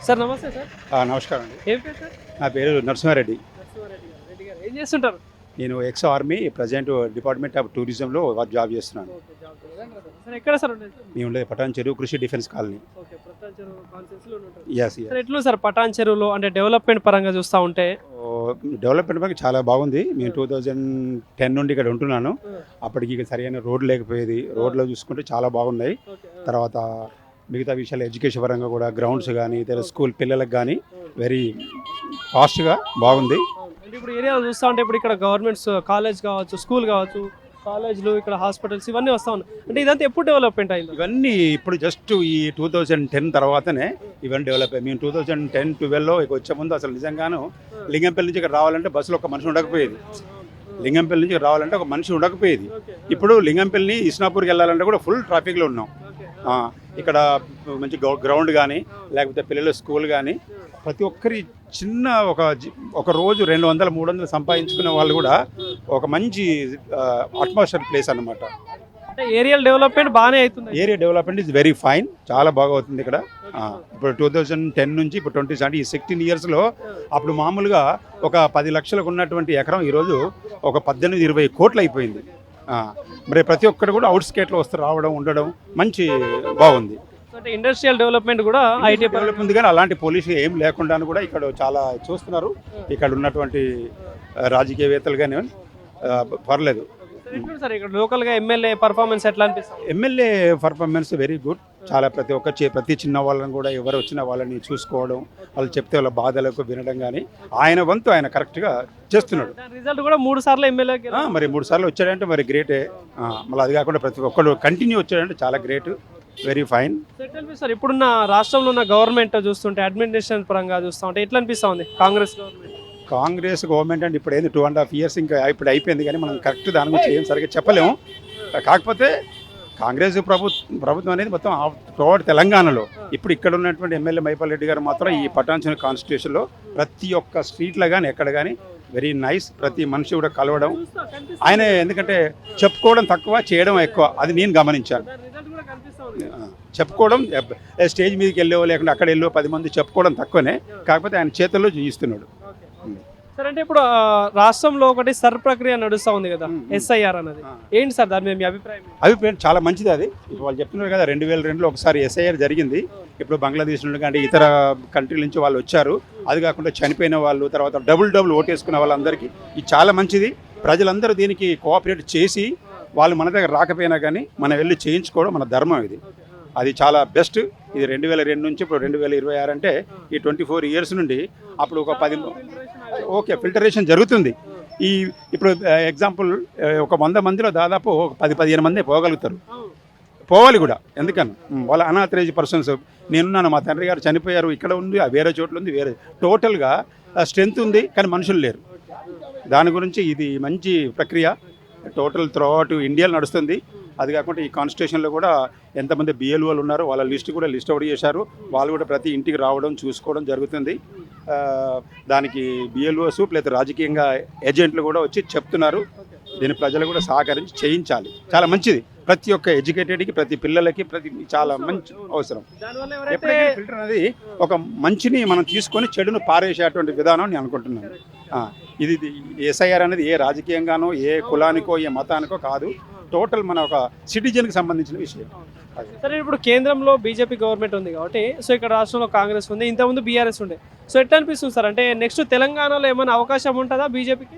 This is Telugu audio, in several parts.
సార్ నమస్తే సార్. నమస్కారం అండి. ఏం పేరు సార్? నా పేరు నరసింహారెడ్డి. రెడ్డి గారు ఏం చేస్తుంటారు? నేను ex army present department of టూరిజంలో జాబ్ చేస్తున్నాను. సార్ ఎక్కడ సార్ ఉండేది? మేము ఉండేది పటాన్ చెరువు కృషి డిఫెన్స్ కాలనీ. ఓకే, ప్రతాప్ చెరువు కాన్స్టిట్యూన్సీలో ఉంటారు. yes సార్ ఎట్లా సార్ పటాన్ చెరువులో అంటే డెవలప్మెంట్ పరంగా చూస్తూ ఉంటే? డెవలప్మెంట్ పరంగా చాలా బాగుంది. మేము 2010 నుండి ఇక్కడ ఉంటున్నాను. అప్పటికి ఇక సరైన రోడ్ లేకపోయేది. రోడ్లో చూసుకుంటే చాలా బాగున్నాయి. తర్వాత మిగతా విషయాలు ఎడ్యుకేషన్ పరంగా కూడా గ్రౌండ్స్ కానీ ఇతర స్కూల్ పిల్లలకు కానీ వెరీ ఫాస్ట్గా బాగుంది. అంటే ఇప్పుడు ఏరియాలో చూస్తూ ఉంటే ఇప్పుడు ఇక్కడ గవర్నమెంట్స్ కాలేజ్ కావచ్చు, స్కూల్ కావచ్చు, కాలేజ్లు, ఇక్కడ హాస్పిటల్స్ ఇవన్నీ వస్తూ ఉన్నాయి. అంటే ఇదంతా ఎప్పుడు డెవలప్మెంట్ అయింది? ఇవన్నీ ఇప్పుడు జస్ట్ ఈ 2010 తర్వాతనే ఇవన్నీ డెవలప్ అయ్యాయి. మేము 2010-12లో ఇక వచ్చే ముందు అసలు నిజంగాను లింగంపల్లి నుంచి ఇక్కడ రావాలంటే బస్సులో ఒక మనిషి ఉండకపోయేది. లింగంపల్లి నుంచి రావాలంటే ఒక మనిషి ఉండకపోయేది. ఇప్పుడు లింగంపల్లి ఇస్నాపూర్కి వెళ్ళాలంటే కూడా ఫుల్ ట్రాఫిక్లో ఉన్నాం. ఇక్కడ మంచి గ్రౌండ్ కానీ లేకపోతే పిల్లల స్కూల్ కానీ ప్రతి ఒక్కరి చిన్న ఒక రోజు 200-300 సంపాదించుకునే వాళ్ళు కూడా ఒక మంచి అట్మాస్ఫియర్ ప్లేస్ అన్నమాట. అంటే ఏరియల్ డెవలప్మెంట్ బాగానే అవుతుంది. Area development is very fine, చాలా బాగా అవుతుంది ఇక్కడ. ఇప్పుడు 2010 నుంచి ఇప్పుడు 20 ఈ 16 ఇయర్స్లో అప్పుడు మామూలుగా ఒక 10 లక్షలకు ఉన్నటువంటి ఎకరం ఈరోజు ఒక 18-20 కోట్లు అయిపోయింది. మరి ప్రతి ఒక్కరు కూడా అవుట్స్కేట్లో వస్తూ రావడం ఉండడం మంచి బాగుంది. అంటే ఇండస్ట్రియల్ డెవలప్మెంట్ కూడా ఐటీ డెవలప్ ఉంది, కానీ అలాంటి పొల్యూషన్ ఏం లేకుండా కూడా ఇక్కడ చాలా చూస్తున్నారు. ఇక్కడ ఉన్నటువంటి రాజకీయవేత్తలు కానీ పర్లేదు. సార్ ఇక్కడ లోకల్గా ఎమ్మెల్యే పర్ఫార్మెన్స్ ఎట్లా అనిపిస్తుంది? MLA performance very good. చాలా ప్రతి చిన్న వాళ్ళని కూడా ఎవరు వచ్చిన వాళ్ళని చూసుకోవడం, వాళ్ళు చెప్తే వాళ్ళ బాధలకు వినడం కానీ ఆయన వంతు ఆయన కరెక్ట్గా చేస్తున్నాడు. రిజల్ట్ కూడా 3 సార్లు ఎమ్మెల్యే మరి 3 సార్లు వచ్చాడంటే మరి గ్రేటే. మళ్ళీ అది కాకుండా ప్రతి ఒక్కరు కంటిన్యూ వచ్చాడంటే చాలా గ్రేట్, వెరీ ఫైన్. సార్ ఇప్పుడున్న రాష్ట్రంలో ఉన్న గవర్నమెంట్ చూస్తుంటే అడ్మినిస్ట్రేషన్ పరంగా చూస్తూ ఉంటే ఎట్లా అనిపిస్తూ ఉంది కాంగ్రెస్ గవర్నమెంట్ అంటే ఇప్పుడు ఏంది 2.5 years ఇంకా ఇప్పుడు అయిపోయింది, కానీ మనం కరెక్ట్ దాని గురించి ఏం సరిగ్గా చెప్పలేము. కాకపోతే కాంగ్రెస్ ప్రభుత్వం అనేది మొత్తం త్రూఅవుట్ తెలంగాణలో ఇప్పుడు ఇక్కడ ఉన్నటువంటి ఎమ్మెల్యే మైపాల్ రెడ్డి గారు మాత్రం ఈ పటాన్ చెరువు కాన్స్టిట్యూషన్లో ప్రతి ఒక్క స్ట్రీట్లో కానీ ఎక్కడ కానీ వెరీ నైస్. ప్రతి మనిషి కూడా కలవడం ఆయన, ఎందుకంటే చెప్పుకోవడం తక్కువ చేయడం ఎక్కువ, అది నేను గమనించాను. చెప్పుకోవడం స్టేజ్ మీదకి వెళ్ళో లేకుండా అక్కడ వెళ్ళో 10 మంది చెప్పుకోవడం తక్కువనే, కాకపోతే ఆయన చేతుల్లో చూపిస్తున్నాడు. సార్ అంటే ఇప్పుడు రాష్ట్రంలో ఒకటి సర్ ప్రక్రియ నడుస్తూ ఉంది కదా, SIR అన్నది ఏంటి సార్ దాని మీద మీ అభిప్రాయం? చాలా మంచిది అది. ఇప్పుడు వాళ్ళు చెప్తున్నారు కదా 2002లో ఒకసారి SIR జరిగింది. ఇప్పుడు బంగ్లాదేశ్ నుండి కానీ ఇతర కంట్రీల నుంచి వాళ్ళు వచ్చారు. అది కాకుండా చనిపోయిన వాళ్ళు, తర్వాత డబుల్ ఓటేసుకున్న వాళ్ళందరికీ ఇది చాలా మంచిది. ప్రజలందరూ దీనికి కోఆపరేట్ చేసి వాళ్ళు మన దగ్గర రాకపోయినా కానీ మనం వెళ్ళి చేయించుకోవడం మన ధర్మం. అది చాలా బెస్ట్. ఇది 2002 నుంచి ఇప్పుడు 2026 అంటే ఈ 24 years నుండి అప్పుడు ఒక 10 ఓకే ఫిల్టరేషన్ జరుగుతుంది. ఇప్పుడు ఎగ్జాంపుల్ ఒక 100 మందిలో దాదాపు 10-15 మంది పోగలుగుతారు, పోవాలి కూడా. ఎందుకని వాళ్ళ అనాథరైజ్ పర్సన్స్. నేనున్నాను, మా తండ్రి గారు చనిపోయారు, ఇక్కడ ఉంది, వేరే చోట్ల ఉంది, వేరే టోటల్గా స్ట్రెంత్ ఉంది కానీ మనుషులు లేరు. దాని గురించి ఇది మంచి ప్రక్రియ టోటల్ త్రూఅవుట్ ఇండియాలో నడుస్తుంది. అది కాకుండా ఈ కాన్స్టిట్యూషన్లో కూడా ఎంతమంది BLOలు ఉన్నారో వాళ్ళ లిస్ట్ అవుట్ చేశారు. వాళ్ళు కూడా ప్రతి ఇంటికి రావడం చూసుకోవడం జరుగుతుంది. దానికి BLOs లేదా రాజకీయంగా ఏజెంట్లు కూడా వచ్చి చెప్తున్నారు. దీని ప్రజలు కూడా సహకరించి చేయించాలి, చాలా మంచిది. ప్రతి ఒక్క ఎడ్యుకేటెడ్కి, ప్రతి పిల్లలకి చాలా మంచి అవసరం. ఎప్పుడైతే ఫిల్టర్ అనేది ఒక మంచిని మనం తీసుకొని చెడును పారేసేటువంటి విధానం నేను అనుకుంటున్నాను. ఇది SIR అనేది ఏ రాజకీయంగానో ఏ కులానికో ఏ మతానికో కాదు, టోటల్ మన ఒక సిటిజన్కి సంబంధించిన విషయం. సరే ఇప్పుడు కేంద్రంలో బీజేపీ గవర్నమెంట్ ఉంది కాబట్టి, సో ఇక్కడ రాష్ట్రంలో కాంగ్రెస్ ఉంది, ఇంతకుముందు BRS ఉండే. సో ఎట్లా అనిపిస్తుంది సార్? అంటే నెక్స్ట్ తెలంగాణలో ఏమైనా అవకాశం ఉంటుందా బీజేపీకి?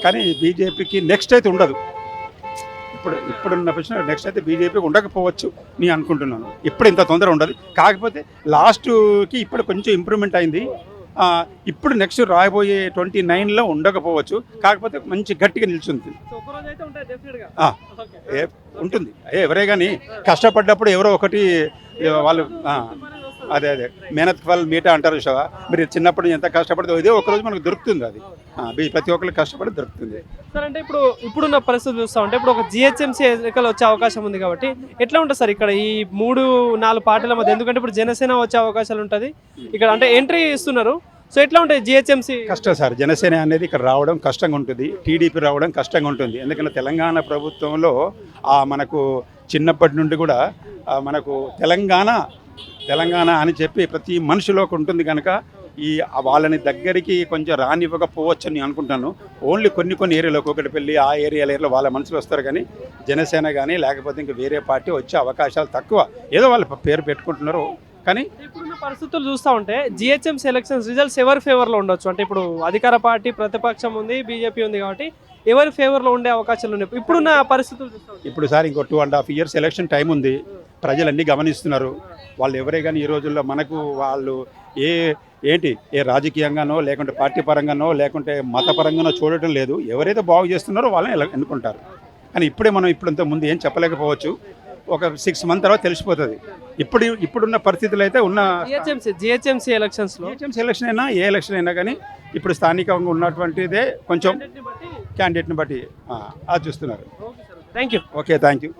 కానీ బీజేపీకి నెక్స్ట్ అయితే ఉండదు. ఇప్పుడున్న ప్రశ్న నెక్స్ట్ అయితే బీజేపీకి ఉండకపోవచ్చు నేను అనుకుంటున్నాను. ఇప్పుడు ఇంత తొందర ఉండదు. కాకపోతే లాస్ట్కి ఇప్పుడు కొంచెం ఇంప్రూవ్మెంట్ అయింది. ఇప్పుడు నెక్స్ట్ రాబోయే 29లో ఉండకపోవచ్చు, కాకపోతే మంచి గట్టిగా నిల్చుంది ఉంటుంది. ఎవరే కానీ కష్టపడ్డప్పుడు ఎవరో ఒకటి వాళ్ళు అదే మేనత్ ఫల్ మీటా అంటారు చూసావా. మీరు చిన్నప్పుడు ఎంత కష్టపడితే ఇదే ఒకరోజు మనకు దొరుకుతుంది. అది ప్రతి ఒక్కరికి కష్టపడి దొరుకుతుంది. సార్ అంటే ఇప్పుడున్న పరిస్థితి చూస్తా ఉంటే ఇప్పుడు ఒక GHMC ఎన్నికలు వచ్చే అవకాశం ఉంది కాబట్టి ఎట్లా ఉంటుంది సార్ ఇక్కడ ఈ 3-4 పార్టీల మధ్య? ఎందుకంటే ఇప్పుడు జనసేన వచ్చే అవకాశాలు ఉంటుంది ఇక్కడ, అంటే ఎంట్రీ ఇస్తున్నారు. సో ఎట్లా ఉంటాయి GHMC? కష్టం సార్. జనసేన అనేది ఇక్కడ రావడం కష్టంగా ఉంటుంది, టీడీపీ రావడం కష్టంగా ఉంటుంది. ఎందుకంటే తెలంగాణ ప్రభుత్వంలో మనకు చిన్నప్పటి నుండి కూడా మనకు తెలంగాణ తెలంగాణ అని చెప్పి ప్రతి మనిషిలోకి ఉంటుంది కనుక ఈ వాళ్ళని దగ్గరికి కొంచెం రానివ్వకపోవచ్చు అని అనుకుంటాను. ఓన్లీ కొన్ని ఏరియాలో కూకట్పల్లి ఆ ఏరియాలో వాళ్ళ మనుషులు వస్తారు, కానీ జనసేన కానీ లేకపోతే ఇంకా వేరే పార్టీ వచ్చే అవకాశాలు తక్కువ. ఏదో వాళ్ళ పేరు పెట్టుకుంటున్నారు కానీ ఇప్పుడున్న పరిస్థితులు చూస్తూ ఉంటే జిహెచ్ఎంసీ ఎలక్షన్స్ రిజల్ట్స్ ఎవరి ఫేవర్లో ఉండొచ్చు అంటే ఇప్పుడు అధికార పార్టీ ప్రతిపక్షం ఉంది, బీజేపీ ఉంది కాబట్టి ఎవరి ఫేవర్లో ఉండే అవకాశాలు ఉన్నాయి ఇప్పుడున్న పరిస్థితులు చూస్తూ ఉంటే? ఇప్పుడు సార్ ఇంకో 2.5 years ఎలక్షన్ టైం ఉంది. ప్రజలన్నీ గమనిస్తున్నారు. వాళ్ళు ఎవరే కానీ ఈ రోజుల్లో మనకు వాళ్ళు ఏ రాజకీయంగానో లేకుంటే పార్టీ పరంగానో లేకుంటే మతపరంగానో చూడటం లేదు. ఎవరైతే బాగు చేస్తున్నారో వాళ్ళని ఎన్నుకుంటారు. కానీ ఇప్పుడంత ముందు ఏం చెప్పలేకపోవచ్చు. ఒక 6 months తర్వాత తెలిసిపోతుంది. ఇప్పుడున్న పరిస్థితులు అయితే ఉన్న జిహెచ్ఎంసీ ఎలక్షన్స్లో జిహెచ్ఎంసీ ఎలక్షన్ అయినా ఏ ఎలక్షన్ అయినా కానీ ఇప్పుడు స్థానికంగా ఉన్నటువంటిదే కొంచెం క్యాండిడేట్ని బట్టి అది చూస్తున్నారు. Thank you. Okay, thank you.